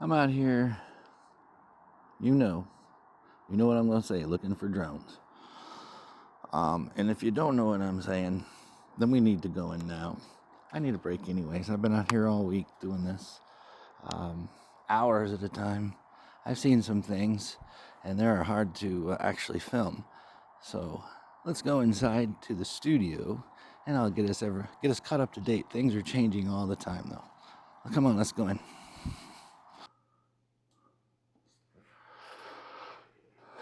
I'm out here, you know what I'm going to say, looking for drones. And if you don't know what I'm saying, then we need to go in now. I need a break anyways. I've been out here all week doing this, hours at a time. I've seen some things, and they are hard to actually film. So let's go inside to the studio, and I'll get us caught up to date. Things are changing all the time, though. Well, come on, let's go in.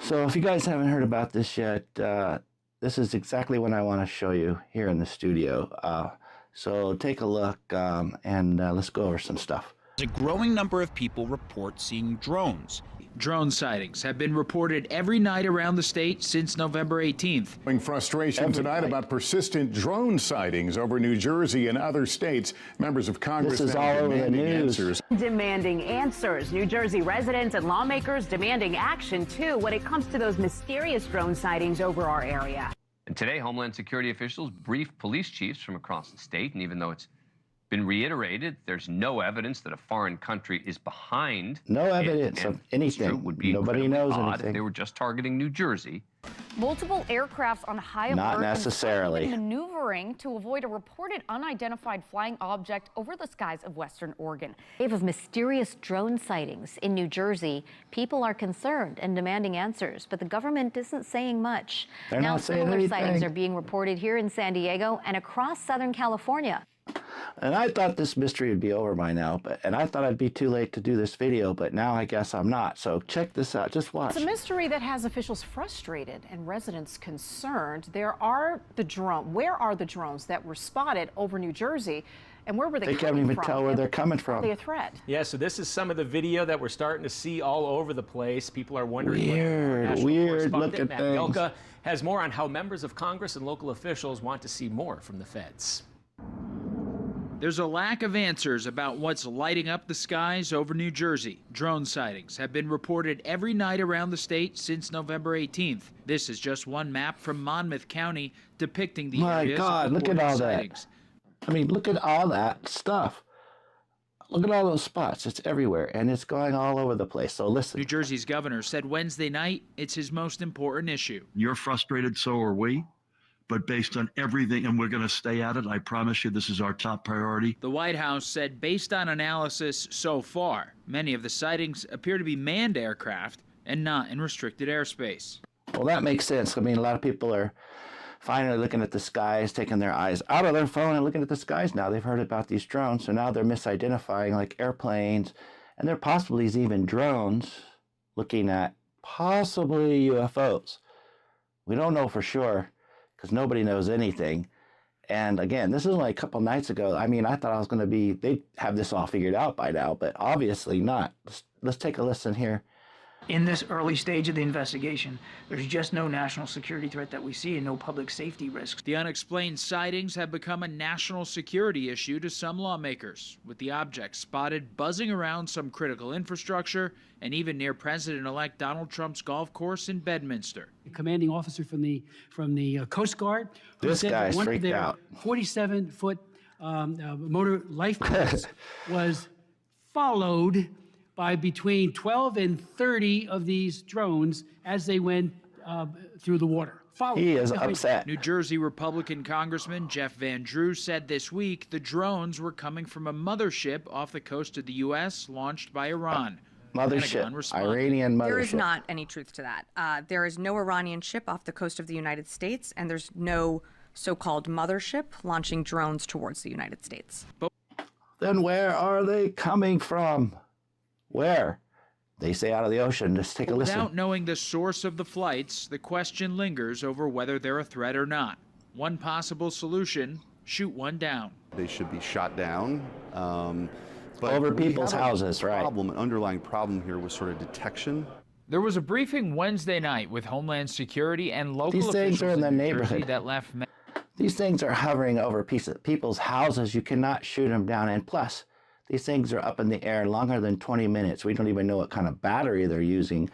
So if you guys haven't heard about this yet, this is exactly what I want to show you here in the studio. So take a look and let's go over some stuff. A growing number of people report seeing drones. Drone sightings have been reported every night around the state since November 18th. Frustration tonight about persistent drone sightings over New Jersey and other states. Members of Congress this is all over the news. Demanding answers. New Jersey residents and lawmakers demanding action, too, when it comes to those mysterious drone sightings over our area. And today, Homeland Security officials briefed police chiefs from across the state, and even though it's been reiterated, there's no evidence that a foreign country is behind. No evidence of anything. Would be Nobody knows odd anything. if they were just targeting New Jersey. Multiple aircrafts on high alert. Not necessarily. And maneuvering to avoid a reported unidentified flying object over the skies of western Oregon. Wave of mysterious drone sightings in New Jersey. People are concerned and demanding answers, but the government isn't saying much. They're now not saying similar anything. sightings are being reported here in San Diego and across Southern California. And I thought this mystery would be over by now, and I thought I'd be too late to do this video, but now I guess I'm not. So check this out. Just watch. It's a mystery that has officials frustrated and residents concerned. Where are the drones that were spotted over New Jersey, and where were they coming from? They can't even tell where they're coming from. Are they a threat? Yeah, so this is some of the video that we're starting to see all over the place. People are wondering. Weird. Look at Matt things. Mielke has more on how members of Congress and local officials want to see more from the feds. There's a lack of answers about what's lighting up the skies over New Jersey. Drone sightings have been reported every night around the state since November 18th. This is just one map from Monmouth County depicting the areas God, of look at all sightings. that. I mean, look at all that stuff. Look at all those spots. It's everywhere, and it's going all over the place. So listen. New Jersey's governor said Wednesday night it's his most important issue. You're frustrated, so are we. But based on everything, and we're going to stay at it, I promise you this is our top priority. The White House said based on analysis so far, many of the sightings appear to be manned aircraft and not in restricted airspace. Well, that makes sense. I mean, a lot of people are finally looking at the skies, taking their eyes out of their phone and looking at the skies now. They've heard about these drones, so now they're misidentifying like airplanes, and there possibly is even drones looking at possibly UFOs. We don't know for sure, because nobody knows anything. And again, this is only a couple nights ago. I mean, I thought I was going to be, they'd have this all figured out by now, but obviously not. Let's take a listen here. In this early stage of the investigation, there's just no national security threat that we see and no public safety risks. The unexplained sightings have become a national security issue to some lawmakers, with the objects spotted buzzing around some critical infrastructure and even near President-elect Donald Trump's golf course in Bedminster. A commanding officer from the Coast Guard who said that one of their 47-foot motor lifeboats was followed by between 12 and 30 of these drones as they went through the water. He is upset. New Jersey Republican Congressman Jeff Van Drew said this week the drones were coming from a mothership off the coast of the U.S. launched by Iran. Mothership, Iranian mothership. There is not any truth to that. There is no Iranian ship off the coast of the United States, and there's no so-called mothership launching drones towards the United States. Then where are they coming from? Where? They say out of the ocean. Just take a listen. Without knowing the source of the flights, the question lingers over whether they're a threat or not. One possible solution, shoot one down. They should be shot down. But over people's houses, right? An underlying problem here was sort of detection. There was a briefing Wednesday night with Homeland Security and local officials things are in the neighborhood that left. These things are hovering over people's houses. You cannot shoot them down. And plus, these things are up in the air longer than 20 minutes. We don't even know what kind of battery they're using.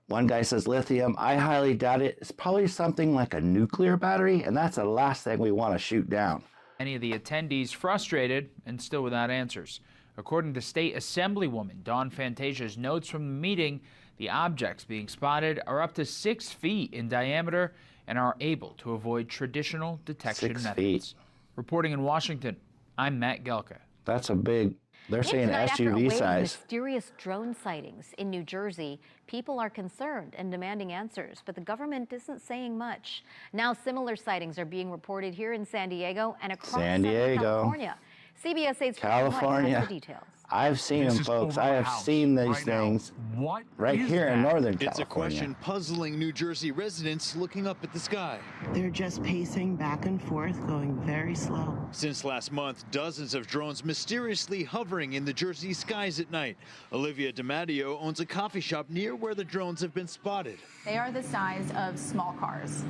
One guy says lithium. I highly doubt it. It's probably something like a nuclear battery, and that's the last thing we want to shoot down. Many of the attendees frustrated and still without answers. According to State Assemblywoman Dawn Fantasia's notes from the meeting, the objects being spotted are up to 6 feet in diameter and are able to avoid traditional detection 6 methods. feet. Reporting in Washington, I'm Matt Gelka. That's a big, they're saying Tonight, after a SUV wave of size. mysterious drone sightings in New Jersey, people are concerned and demanding answers, but the government isn't saying much. Now, similar sightings are being reported here in San Diego and across San Diego. California. CBS 8's California. has the details. I've seen them, folks. I have seen these things right here in Northern California. It's a question puzzling New Jersey residents looking up at the sky. They're just pacing back and forth, going very slow. Since last month, dozens of drones mysteriously hovering in the Jersey skies at night. Olivia DiMatteo owns a coffee shop near where the drones have been spotted. They are the size of small cars,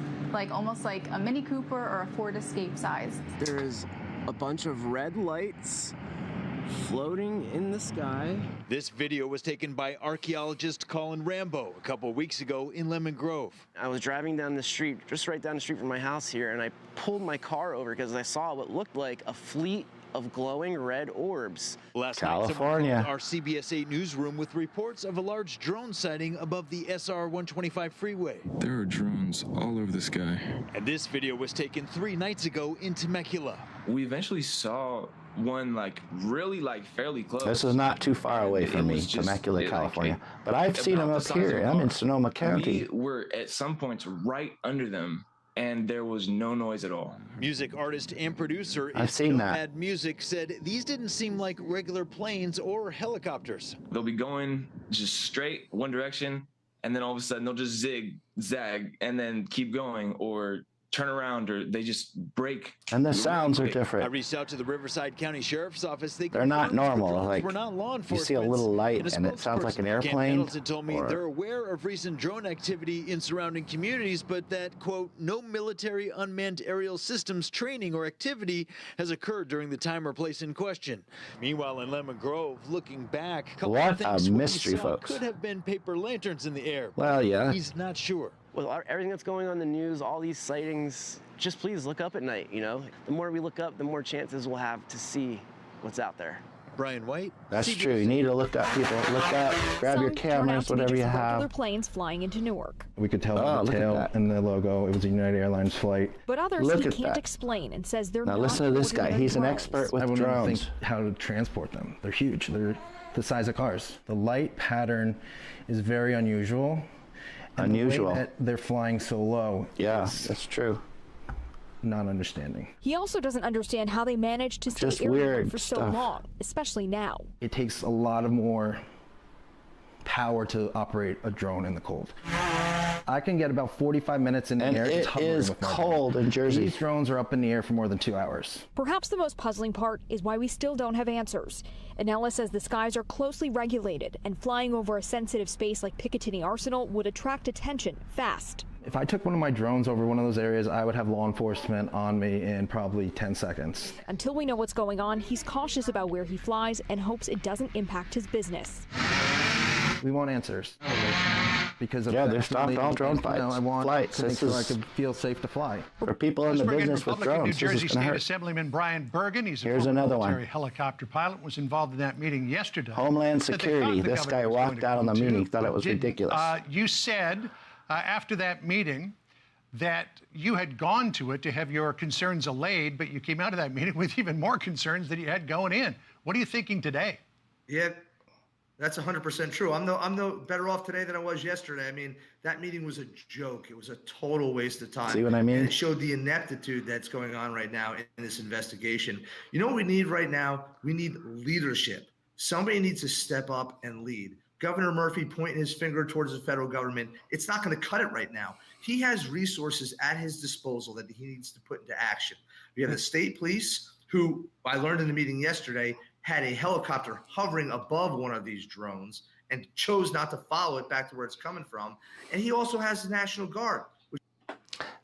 almost like a Mini Cooper or a Ford Escape size. There is a bunch of red lights floating in the sky. This video was taken by archaeologist Colin Rambo a couple weeks ago in Lemon Grove. I was driving down the street, just right down the street from my house here, and I pulled my car over because I saw what looked like a fleet of glowing red orbs. Last California. night, our CBS 8 newsroom with reports of a large drone sighting above the SR 125 freeway. There are drones all over the sky. And this video was taken 3 nights ago in Temecula. We eventually saw one really fairly close. This is not too far away from me, Temecula, California. But I've seen them up here. I'm in Sonoma County. We were at some points right under them, and there was no noise at all. Music artist and producer I've seen that. Nomad Music said these didn't seem like regular planes or helicopters. They'll be going just straight one direction, and then all of a sudden they'll just zigzag and then keep going, or turn around, or they just break. And the sounds are I different. reached out to the Riverside County Sheriff's Office. They're not normal. We're not law You see a little light and it sounds like an airplane. Middleton told me they're aware of recent drone activity in surrounding communities, but that, quote, no military unmanned aerial systems training or activity has occurred during the time or place in question. Meanwhile, in Lemon Grove, looking back, a couple What of things a we mystery, saw folks. could have been paper lanterns in the air. Well, yeah. He's not sure. With everything that's going on in the news, all these sightings, just please look up at night, The more we look up, the more chances we'll have to see what's out there. Brian White. That's true. You need to look up, people. Look up, grab your cameras, whatever you have. Regular planes flying into Newark. We could tell by the tail and the logo it was a United Airlines flight. But others he can't explain and says they're now not. Listen to this guy. He's an drones. expert with I wouldn't even drones. think how to transport them. They're huge. They're the size of cars. The light pattern is very unusual. And the way that they're flying so low. Yeah, that's true. Not understanding. He also doesn't understand how they managed to stay Just airborne weird for so stuff. long, especially now. It takes a lot of more power to operate a drone in the cold. I can get about 45 minutes in the And air. it just hovering is with my cold drone. in Jersey. These drones are up in the air for more than 2 hours. Perhaps the most puzzling part is why we still don't have answers. Anela says the skies are closely regulated, and flying over a sensitive space like Picatinny Arsenal would attract attention fast. If I took one of my drones over one of those areas, I would have law enforcement on me in probably 10 seconds. Until we know what's going on, he's cautious about where he flies and hopes it doesn't impact his business. We want answers. Because Yeah, they're stopped all drone flights. I want flights. to make This sure I is- could feel safe to fly. For people in the business with Republican drones, New this Jersey is going to State hurt. Assemblyman Brian Bergen, he's a Here's former another one. military helicopter pilot, was involved in that meeting yesterday. Homeland Said they Security. thought the This guy governor was going walked to out on the go to, meeting, thought it was didn't. ridiculous. You said after that meeting that you had gone to it to have your concerns allayed, but you came out of that meeting with even more concerns than you had going in. What are you thinking today? Yeah, that's 100% true. I'm no better off today than I was yesterday. I mean, that meeting was a joke. It was a total waste of time. See what I mean? And it showed the ineptitude that's going on right now in this investigation. You know what we need right now? We need leadership. Somebody needs to step up and lead. Governor Murphy pointing his finger towards the federal government, it's not going to cut it right now. He has resources at his disposal that he needs to put into action. We have the state police, who I learned in the meeting yesterday, had a helicopter hovering above one of these drones and chose not to follow it back to where it's coming from. And he also has the National Guard.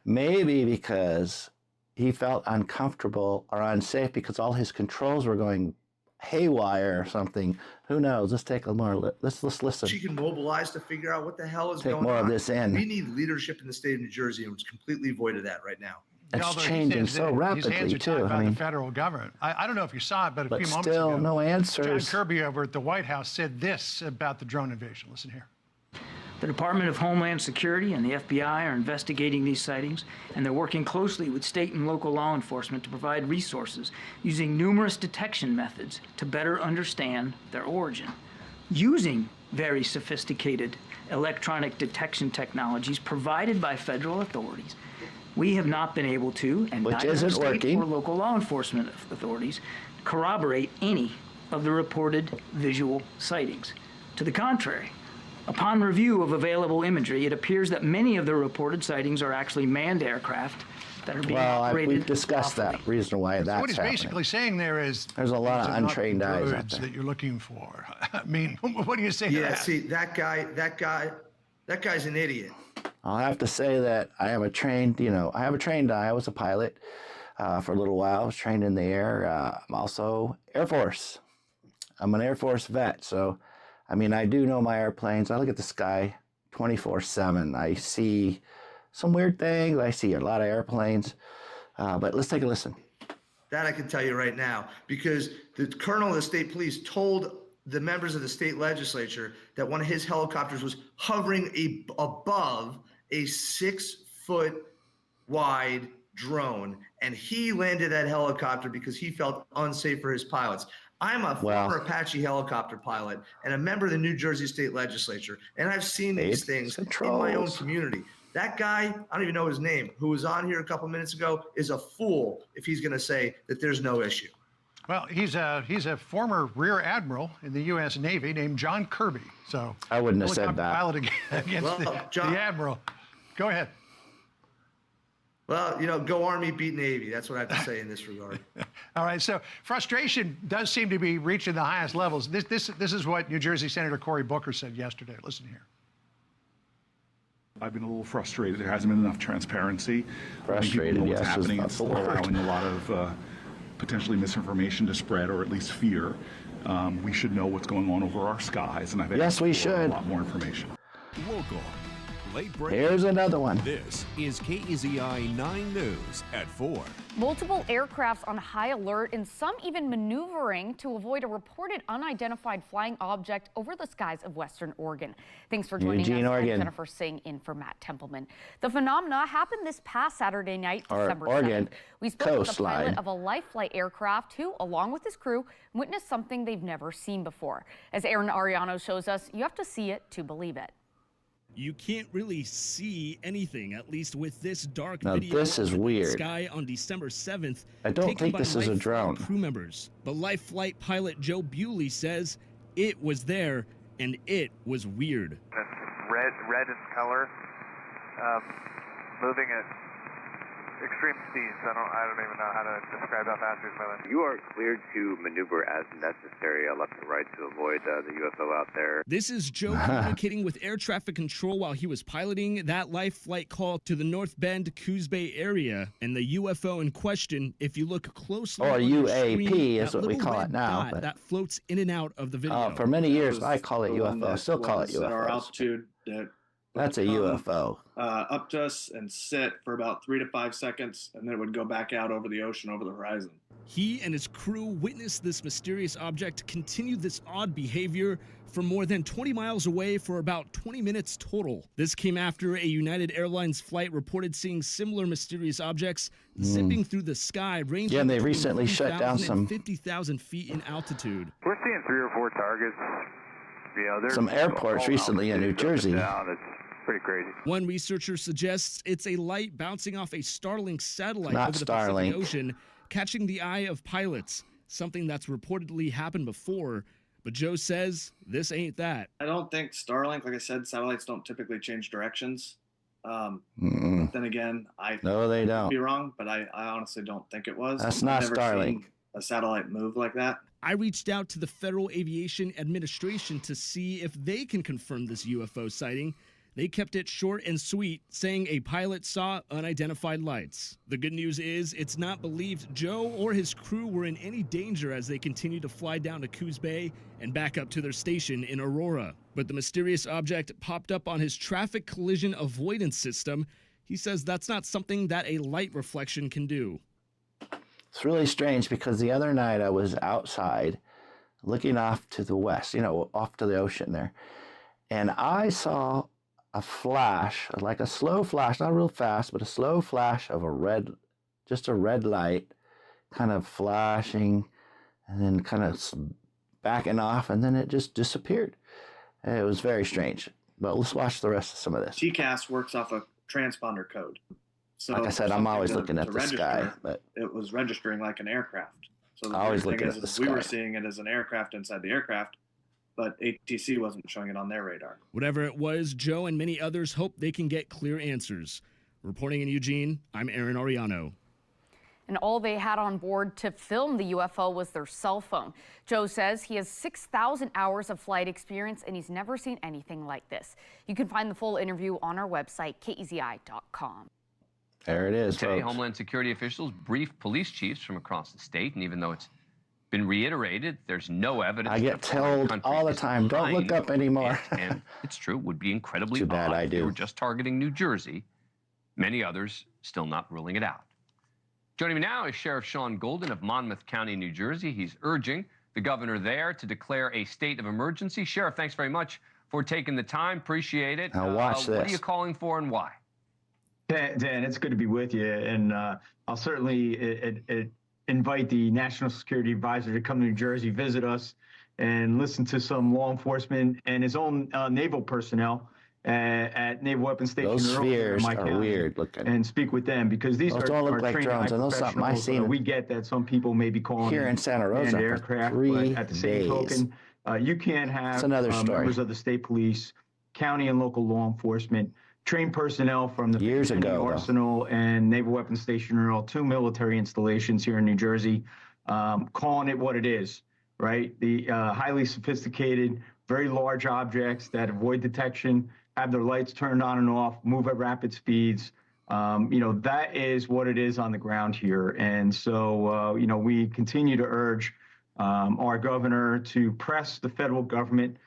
Maybe because he felt uncomfortable or unsafe because all his controls were going haywire or something. Who knows? Let's take a more. Let's listen. She can mobilize to figure out what the hell is Take going on. more of this in. We need leadership in the state of New Jersey, and it's completely void of that right now. It's although he changing says so that rapidly, his hands are too. tied I by mean, the federal government. I don't know if you saw it, but a few moments still, ago, no answers. John Kirby over at the White House said this about the drone invasion. Listen here. The Department of Homeland Security and the FBI are investigating these sightings, and they're working closely with state and local law enforcement to provide resources using numerous detection methods to better understand their origin. Using very sophisticated electronic detection technologies provided by federal authorities, we have not been able to, and Which neither isn't state working. or local law enforcement authorities, corroborate any of the reported visual sightings. To the contrary, upon review of available imagery, it appears that many of the reported sightings are actually manned aircraft that are being operated. We've discussed that reason why that's So what he's happening. basically saying there is There's a lot of untrained eyes out droids there. that you're looking for. I mean, what do you say to Yeah, that? see, that guy's an idiot. I'll have to say that I have a trained eye. I was a pilot for a little while. I was trained in the air. I'm also Air Force. I'm an Air Force vet, so I mean, I do know my airplanes. I look at the sky 24/7. I see some weird things. I see a lot of airplanes. But let's take a listen. That I can tell you right now, because the colonel of the state police told the members of the state legislature that one of his helicopters was hovering above a 6-foot wide drone, and he landed that helicopter because he felt unsafe for his pilots. I'm a former Apache helicopter pilot and a member of the New Jersey State Legislature, and I've seen these things in my own community. That guy, I don't even know his name, who was on here a couple minutes ago, is a fool if he's going to say that there's no issue. Well, he's a former rear admiral in the U.S. Navy named John Kirby. So I wouldn't have said that. Pilot against the admiral. Go ahead. Well, go Army, beat Navy. That's what I have to say in this regard. All right. So frustration does seem to be reaching the highest levels. This is what New Jersey Senator Cory Booker said yesterday. Listen here. I've been a little frustrated. There hasn't been enough transparency. Frustrated, People know what's yes, happening. is It's the word. allowing a lot of potentially misinformation to spread, or at least fear. We should know what's going on over our skies, and I've Yes, we asked for should. a lot more information. Local. Late break. Here's another one. This is KEZI 9 News at 4. Multiple aircrafts on high alert and some even maneuvering to avoid a reported unidentified flying object over the skies of Western Oregon. Thanks for joining Eugene, us. Oregon. I'm Jennifer Singh in for Matt Templeman. The phenomena happened this past Saturday night, December 7th. Oregon We spoke with the coastline. pilot of a life flight aircraft who, along with his crew, witnessed something they've never seen before. As Aaron Ariano shows us, you have to see it to believe it. You can't really see anything, at least with this dark Now, video this is of the weird. sky on December 7th. I don't taken think by this is a Life drone. Flight crew members. But Life Flight pilot Joe Bewley says it was there and it was weird. Red in color, moving at extreme speeds. I don't even know how to describe how fast he's moving. You are cleared to maneuver as necessary, left and right, to avoid the UFO out there. This is Joe communicating with air traffic control while he was piloting that Life Flight call to the North Bend, Coos Bay area. And the UFO in question, if you look closely, Or on your UAP screen, is that what we little call red it now, dot but- that floats in and out of the video. For many years, I call it UFO. Still call it At our UFO. altitude that That's a UFO. up to us and sit for about 3 to 5 seconds, and then it would go back out over the ocean, over the horizon. He and his crew witnessed this mysterious object continue this odd behavior from more than 20 miles away for about 20 minutes total. This came after a United Airlines flight reported seeing similar mysterious objects zipping through the sky, ranging Yeah, and they between recently shut down 3,000 some- and 50,000 feet in altitude. We're seeing 3 or 4 targets. There's Some airports all recently in New altitudes up and Jersey. down. It's pretty crazy. One researcher suggests it's a light bouncing off a Starlink satellite Not over the Starlink. Pacific Ocean, catching the eye of pilots, something that's reportedly happened before. But Joe says this ain't that. I don't think Starlink, like I said, satellites don't typically change directions. But then again, No, they could don't. be wrong, but I honestly don't think it was. That's I've not never Starlink. seen a satellite move like that. I reached out to the Federal Aviation Administration to see if they can confirm this UFO sighting. They kept it short and sweet, saying a pilot saw unidentified lights. The good news is it's not believed Joe or his crew were in any danger as they continue to fly down to Coos Bay and back up to their station in Aurora. But the mysterious object popped up on his traffic collision avoidance system. He says that's not something that a light reflection can do. It's really strange because the other night I was outside looking off to the west, off to the ocean there, and I saw a flash, like a slow flash, not real fast, but a slow flash of a red light kind of flashing and then kind of backing off, and then it just disappeared. It was very strange. But let's watch the rest of some of this. TCAS works off a transponder code. So like I said, I'm always looking at the sky, but it was registering like an aircraft. So the always thing looking is, at the is we were sky. seeing it as an aircraft inside the aircraft, but ATC wasn't showing it on their radar. Whatever it was, Joe and many others hope they can get clear answers. Reporting in Eugene, I'm Aaron Ariano. And all they had on board to film the UFO was their cell phone. Joe says he has 6,000 hours of flight experience and he's never seen anything like this. You can find the full interview on our website, KEZI.com. There it is, Today, folks. Homeland Security officials briefed police chiefs from across the state, and even though it's been reiterated, there's no evidence. I get told all the time, don't look up anymore. And it's true, it would be incredibly Too bad odd I if they do. were just targeting New Jersey. Many others still not ruling it out. Joining me now is Sheriff Sean Golden of Monmouth County, New Jersey. He's urging the governor there to declare a state of emergency. Sheriff, thanks very much for taking the time. Appreciate it. Now watch this. What are you calling for and why? Dan, it's good to be with you, and I'll certainly invite the National Security Advisor to come to New Jersey, visit us, and listen to some law enforcement and his own naval personnel at Naval Weapons Station. Those Earl here in spheres my are county, weird looking. and speak with them because these Those are don't look like trained drones, and those something I professionals. seen We get that some people may be calling here in Santa Rosa manned for aircraft, 3 but at the same days. token, you can't have It's another story. members of the state police, county and local law enforcement, trained personnel from the Years ago, though. Arsenal and Naval Weapons Station Earl, 2 military installations here in New Jersey, calling it what it is, right? The highly sophisticated, very large objects that avoid detection, have their lights turned on and off, move at rapid speeds. That is what it is on the ground here. And so, we continue to urge our governor to press the federal government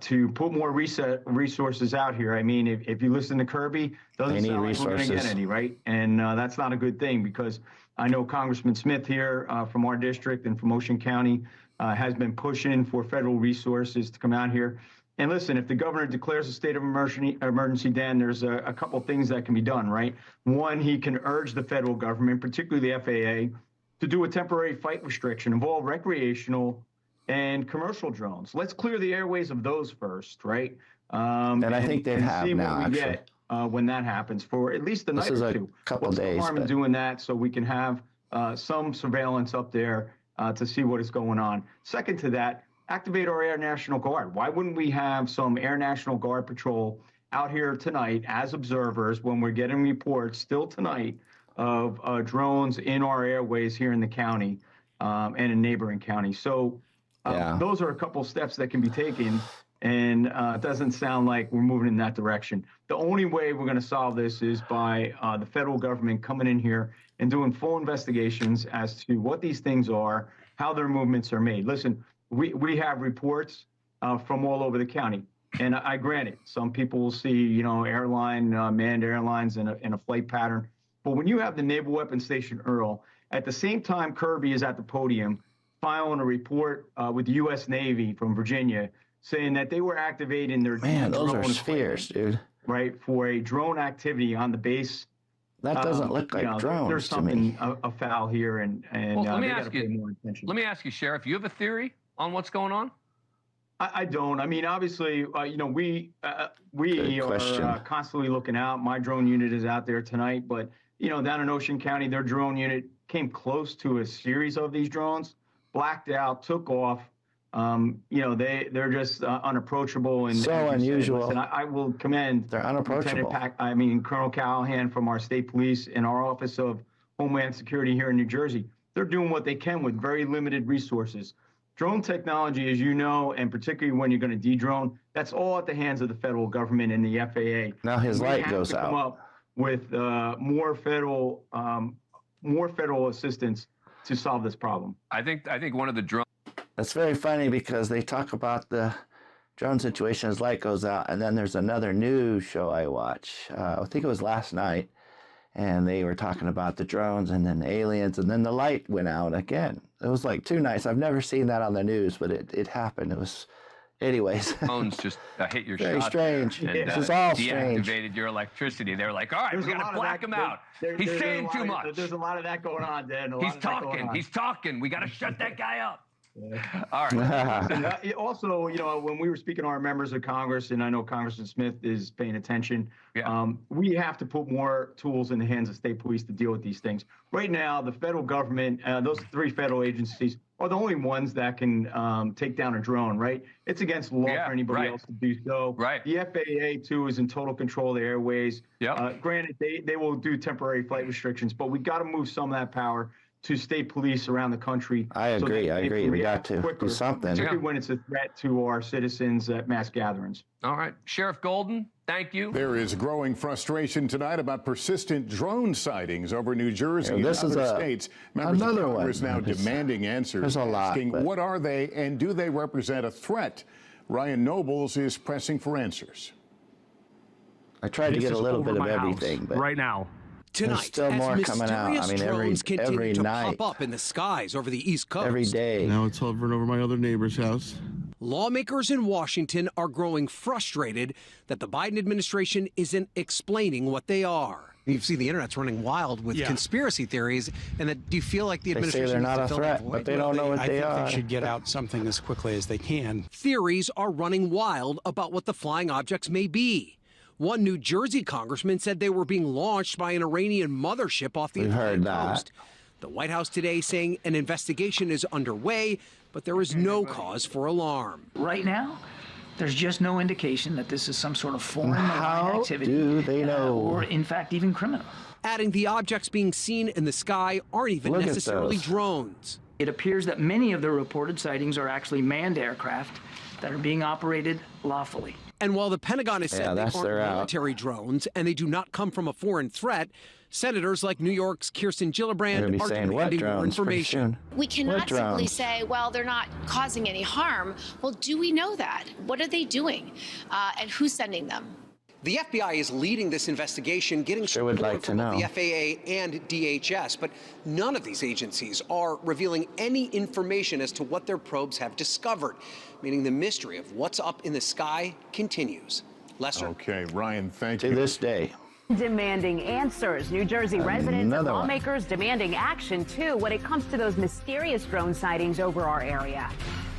to put more resources out here. I mean, if you listen to Kirby, doesn't They need sound like we're going to get resources. any, right? And that's not a good thing because I know Congressman Smith here from our district and from Ocean County has been pushing for federal resources to come out here. And listen, if the governor declares a state of emergency, Dan, there's a couple things that can be done, right? One, he can urge the federal government, particularly the FAA, to do a temporary flight restriction of all recreational and commercial drones. Let's clear the airways of those first, right? And I think they have see now, what we actually. get when that happens for at least a This night is or a two. couple What's days, the harm in but- doing that so we can have some surveillance up there to see what is going on? Second to that, activate our Air National Guard. Why wouldn't we have some Air National Guard patrol out here tonight as observers when we're getting reports still tonight of drones in our airways here in the county and in neighboring counties? So those are a couple steps that can be taken, and it doesn't sound like we're moving in that direction. The only way we're going to solve this is by the federal government coming in here and doing full investigations as to what these things are, how their movements are made. Listen, we have reports from all over the county. And I grant it, some people will see, manned airlines in a flight pattern. But when you have the Naval Weapons Station Earl, at the same time Kirby is at the podium filing a report with the U.S. Navy from Virginia saying that they were activating their Man, those are drone spheres, dude. right, for a drone activity on the base. That doesn't look like drones There's to me. something afoul here, and Well, let me they ask got to pay more attention. Let me ask you, Sheriff, you have a theory on what's going on? I don't. I mean, obviously, we Good question. are constantly looking out. My drone unit is out there tonight, but down in Ocean County, their drone unit came close to a series of these drones, blacked out, took off. They're just unapproachable and So as you said, unusual. listen, I will commend They're unapproachable. Colonel Callahan from our state police and our Office of Homeland Security here in New Jersey. They're doing what they can with very limited resources. Drone technology, as you know, and particularly when you're going to de-drone, that's all at the hands of the federal government and the FAA. Now his We light have goes to come out. up with more federal assistance to solve this problem. I think one of the drones. That's very funny because they talk about the drone situation as light goes out. And then there's another news show I watch. I think it was last night. And they were talking about the drones and then the aliens. And then the light went out again. It was like 2 nights. I've never seen that on the news, but it happened. It was, anyways. Phones just hit your Very shot. strange. And, This is all strange. deactivated your electricity. They were like, all right, we got to black him out. He's saying too much. There's a lot of that going on, Dan. He's talking. We got to shut that guy up. All right. Also, when we were speaking to our members of Congress, and I know Congressman Smith is paying attention, we have to put more tools in the hands of state police to deal with these things. Right now, the federal government, those 3 federal agencies, are the only ones that can take down a drone, right? It's against law for anybody else to do so. Right. The FAA, too, is in total control of the airways. Granted, they will do temporary flight restrictions, but we got to move some of that power to state police around the country. I agree. We got to do something. Particularly when it's a threat to our citizens at mass gatherings. All right. Sheriff Golden, thank you. There is growing frustration tonight about persistent drone sightings over New Jersey and other states. Members of Congress now demanding answers, There's a lot, asking what are they and do they represent a threat? Ryan Nobles is pressing for answers. I tried to get a little bit of everything, but right now. Tonight, there's still more coming out. I mean, every night, pop up in the skies over the East Coast. every day. Now it's hovering over my other neighbor's house. Lawmakers in Washington are growing frustrated that the Biden administration isn't explaining what they are. You see the internet's running wild with conspiracy theories, and that do you feel like the administration say they're not a needs to fill threat, that void? but they don't know what they are. I think they should get out something as quickly as they can. Theories are running wild about what the flying objects may be. One New Jersey congressman said they were being launched by an Iranian mothership off the Atlantic coast. The White House today saying an investigation is underway, but there is no cause for alarm. Right now, there's just no indication that this is some sort of foreign malign activity. Do they know? Or, in fact, even criminal. Adding the objects being seen in the sky aren't even necessarily drones. It appears that many of the reported sightings are actually manned aircraft that are being operated lawfully. And while the Pentagon has said they aren't military drones and they do not come from a foreign threat, senators like New York's Kirsten Gillibrand are demanding more information. We cannot simply say, well, they're not causing any harm. Well, do we know that? What are they doing? And who's sending them? The FBI is leading this investigation, getting support from the FAA and DHS, but none of these agencies are revealing any information as to what their probes have discovered, meaning the mystery of what's up in the sky continues. Lester? Okay, Ryan, thank you. To this day. Demanding answers. New Jersey residents and lawmakers demanding action, too, when it comes to those mysterious drone sightings over our area.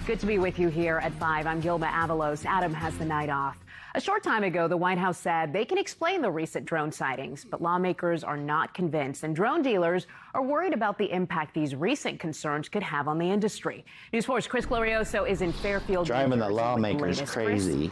Good to be with you here at 5. I'm Gilma Avalos. Adam has the night off. A short time ago, the White House said they can explain the recent drone sightings, but lawmakers are not convinced, and drone dealers are worried about the impact these recent concerns could have on the industry. News 4's Chris Glorioso is in Fairfield. Driving the lawmakers crazy.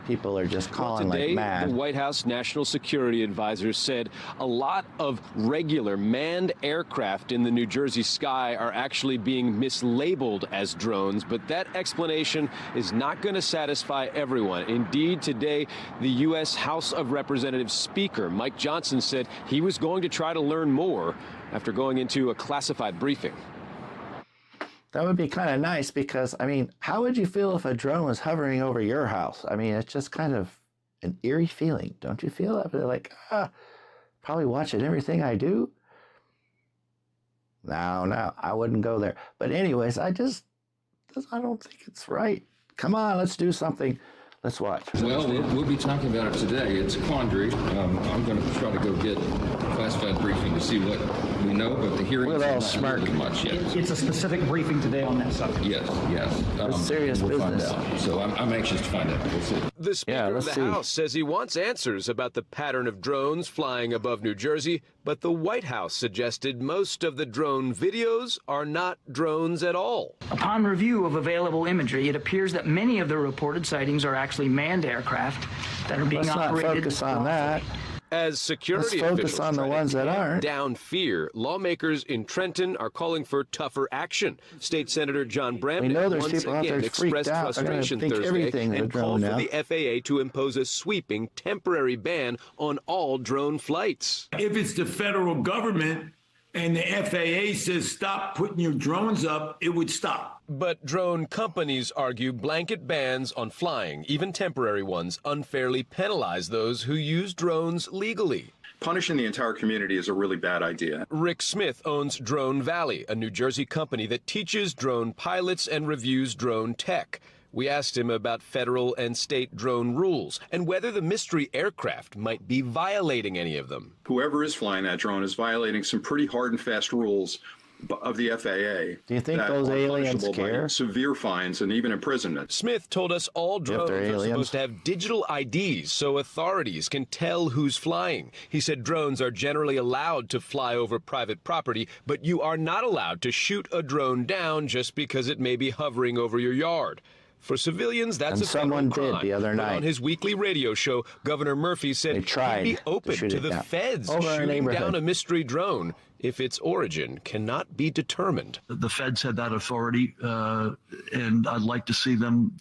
People are just calling today, like mad. The White House National Security Advisor said a lot of regular manned aircraft in the New Jersey sky are actually being mislabeled as drones, but that explanation is not going to satisfy everyone. Indeed, today, the U.S. House of Representatives Speaker Mike Johnson said he was going to try to learn more after going into a classified briefing. That would be kind of nice because, I mean, how would you feel if a drone was hovering over your house? I mean, it's just kind of an eerie feeling. Don't you feel that? Like, probably watching everything I do? No, I wouldn't go there. But anyways, I don't think it's right. Come on, let's do something. Let's watch. Well, we'll be talking about it today. It's a quandary. I'm going to try to go get a classified briefing to see what we know, but the hearings are not smirking much yet. It's a specific briefing today on that subject. Yes. It's serious business. Find out. So I'm anxious to find out. We'll see. The Speaker of the House says he wants answers about the pattern of drones flying above New Jersey, but the White House suggested most of the drone videos are not drones at all. Upon review of available imagery, it appears that many of the reported sightings are actually manned aircraft that are being operated. Let's not focus on that. As security Let's officials focus on the ones that aren't. Down fear, lawmakers in Trenton are calling for tougher action. State Senator John Bramnick there's once people out there again freaked expressed out. frustration Think Thursday everything and called for the FAA to impose a sweeping temporary ban on all drone flights. If it's the federal government and the FAA says stop putting your drones up, it would stop. But drone companies argue blanket bans on flying, even temporary ones, unfairly penalize those who use drones legally. Punishing the entire community is a really bad idea. Rick Smith owns Drone Valley, a New Jersey company that teaches drone pilots and reviews drone tech. We asked him about federal and state drone rules and whether the mystery aircraft might be violating any of them. Whoever is flying that drone is violating some pretty hard and fast rules of the FAA. Do you think those aliens care? Severe fines and even imprisonment. Smith told us all drones are supposed to have digital IDs so authorities can tell who's flying. He said drones are generally allowed to fly over private property, but you are not allowed to shoot a drone down just because it may be hovering over your yard. For civilians, that's a federal crime. The other night. But on his weekly radio show, Governor Murphy said he'd be open to the feds shooting down a mystery drone if its origin cannot be determined. The feds had that authority, and I'd like to see them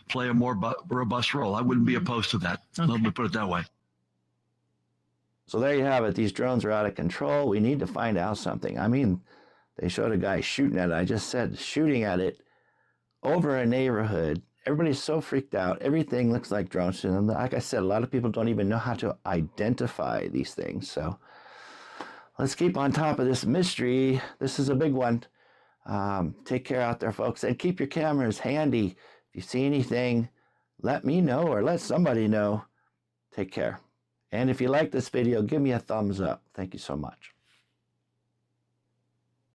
play a more robust role. I wouldn't be opposed to that. Let me put it that way. So there you have it. These drones are out of control. We need to find out something. I mean, they showed a guy shooting at it. I just said shooting at it over a neighborhood. Everybody's so freaked out. Everything looks like drones. And like I said, a lot of people don't even know how to identify these things. So let's keep on top of this mystery. This is a big one. Take care out there, folks. And keep your cameras handy. If you see anything, let me know or let somebody know. Take care. And if you like this video, give me a thumbs up. Thank you so much.